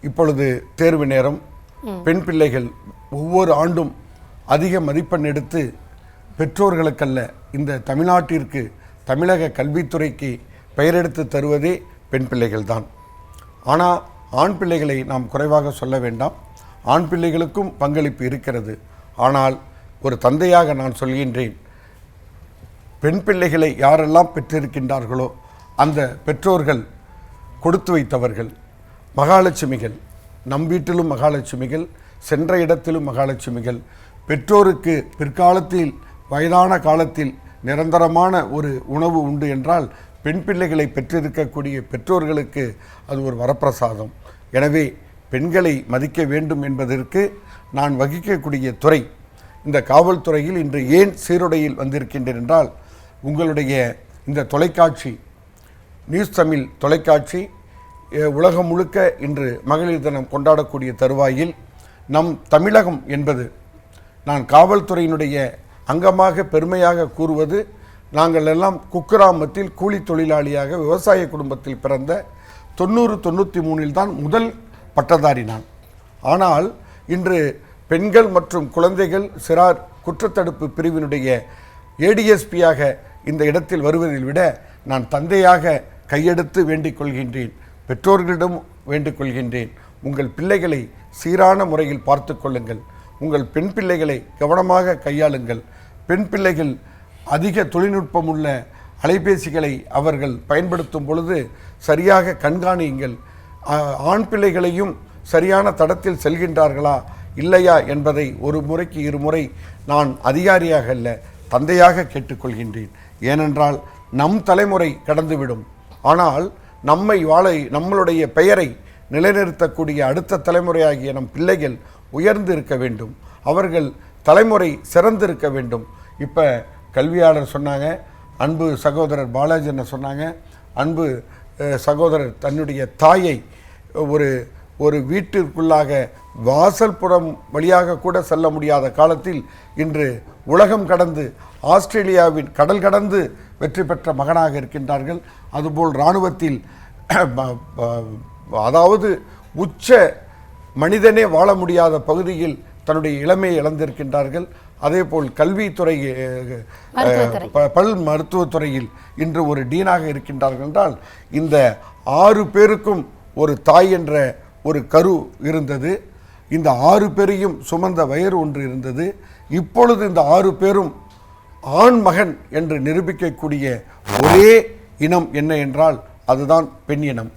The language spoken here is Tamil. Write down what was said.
இப்பொழுது தேர்வு நேரம். பெண் பிள்ளைகள் ஒவ்வொரு ஆண்டும் அதிக மதிப்பெண் எடுத்து பெற்றோர்களுக்கல்ல, இந்த தமிழ்நாட்டிற்கு, தமிழக கல்வித்துறைக்கு பெயரெடுத்து தருவதே பெண் பிள்ளைகள் தான். ஆனால் ஆண் பிள்ளைகளை நாம் குறைவாக சொல்ல வேண்டாம். ஆண் பிள்ளைகளுக்கும் பங்களிப்பு இருக்கிறது. ஆனால் ஒரு தந்தையாக நான் சொல்கின்றேன், பெண் பிள்ளைகளை யாரெல்லாம் பெற்றிருக்கின்றார்களோ அந்த பெற்றோர்கள் கொடுத்து வைத்தவர்கள், மகாலட்சுமிகள். நம் வீட்டிலும் மகாலட்சுமிகள், சென்ற இடத்திலும் மகாலட்சுமிகள். பெற்றோருக்கு பிற்காலத்தில் வயதான காலத்தில் நிரந்தரமான ஒரு உணவு உண்டு என்றால் பெண் பிள்ளைகளை பெற்றிருக்கக்கூடிய பெற்றோர்களுக்கு அது ஒரு வரப்பிரசாதம். எனவே பெண்களை மதிக்க வேண்டும் என்பதற்கு நான் வகிக்கக்கூடிய துறை, இந்த காவல்துறையில் இன்று ஏன் சீருடையில் வந்திருக்கின்றேன் என்றால், உங்களுடைய இந்த தொலைக்காட்சி, நியூஸ் தமிழ் தொலைக்காட்சி உலகம் முழுக்க இன்று மகளிர் தினம் கொண்டாடக்கூடிய தருவாயில் நம் தமிழகம் என்பது, நான் காவல்துறையினுடைய அங்கமாக பெருமையாக கூறுவது, நாங்கள் எல்லாம் குக்கிராமத்தில் கூலி தொழிலாளியாக விவசாய குடும்பத்தில் பிறந்த 90-93 தான் முதல் பட்டதாரி நான். ஆனால் இன்று பெண்கள் மற்றும் குழந்தைகள் சிறார் குற்றத்தடுப்பு பிரிவினுடைய ஏடிஎஸ்பியாக இந்த இடத்தில் வருவதில் விட நான் தந்தையாக கையெடுத்து வேண்டிக் கொள்கின்றேன், பெற்றோர்களிடம் வேண்டிக் கொள்கின்றேன். உங்கள் பிள்ளைகளை சீரான முறையில் பார்த்து கொள்ளுங்கள். உங்கள் பெண் பிள்ளைகளை கவனமாக கையாளுங்கள். பெண் பிள்ளைகள் அதிக தொழில்நுட்பம் உள்ள அலைபேசிகளை அவர்கள் பயன்படுத்தும் பொழுது சரியாக கண்காணியுங்கள். ஆண் பிள்ளைகளையும் சரியான தடத்தில் செல்கின்றார்களா இல்லையா என்பதை ஒரு முறைக்கு இருமுறை நான் அதிகாரியாக அல்ல, தந்தையாக கேட்டுக்கொள்கின்றேன். ஏனென்றால் நம் தலைமுறை கடந்துவிடும். ஆனால் நம்மளுடைய பெயரை நிலைநிறுத்தக்கூடிய அடுத்த தலைமுறையாகிய நம் பிள்ளைகள் உயர்ந்து இருக்க வேண்டும். அவர்கள் தலைமுறை சிறந்திருக்க வேண்டும். இப்போ கல்வியாளர் சொன்னாங்க, அன்பு சகோதரர் பாலாஜி என்ன சொன்னாங்க, அன்பு சகோதரர் தன்னுடைய தாயை ஒரு வீட்டிற்குள்ளாக வாசல் புறம் வழியாக கூட செல்ல முடியாத காலத்தில் இன்று உலகம் கடந்து ஆஸ்திரேலியாவின் கடல் கடந்து வெற்றி பெற்ற மகனாக இருக்கின்றார்கள். அதுபோல் இராணுவத்தில் அதாவது உச்ச மனிதனே வாழ முடியாத பகுதியில் தன்னுடைய இளமையை இழந்திருக்கின்றார்கள். அதேபோல் கல்வித்துறை, பல் மருத்துவத்துறையில் இன்று ஒரு டீனாக இருக்கின்றார்கள் என்றால், இந்த 6 பேருக்கும் ஒரு தாய் என்ற ஒரு கரு இருந்தது. இந்த 6 பேரையும் சுமந்த வயறு ஒன்று இருந்தது. இப்பொழுது இந்த 6 பேரும் ஆண் மகன் என்று நிரூபிக்கக்கூடிய ஒரே இனம் என்ன என்றால் அதுதான் பெண் இனம்.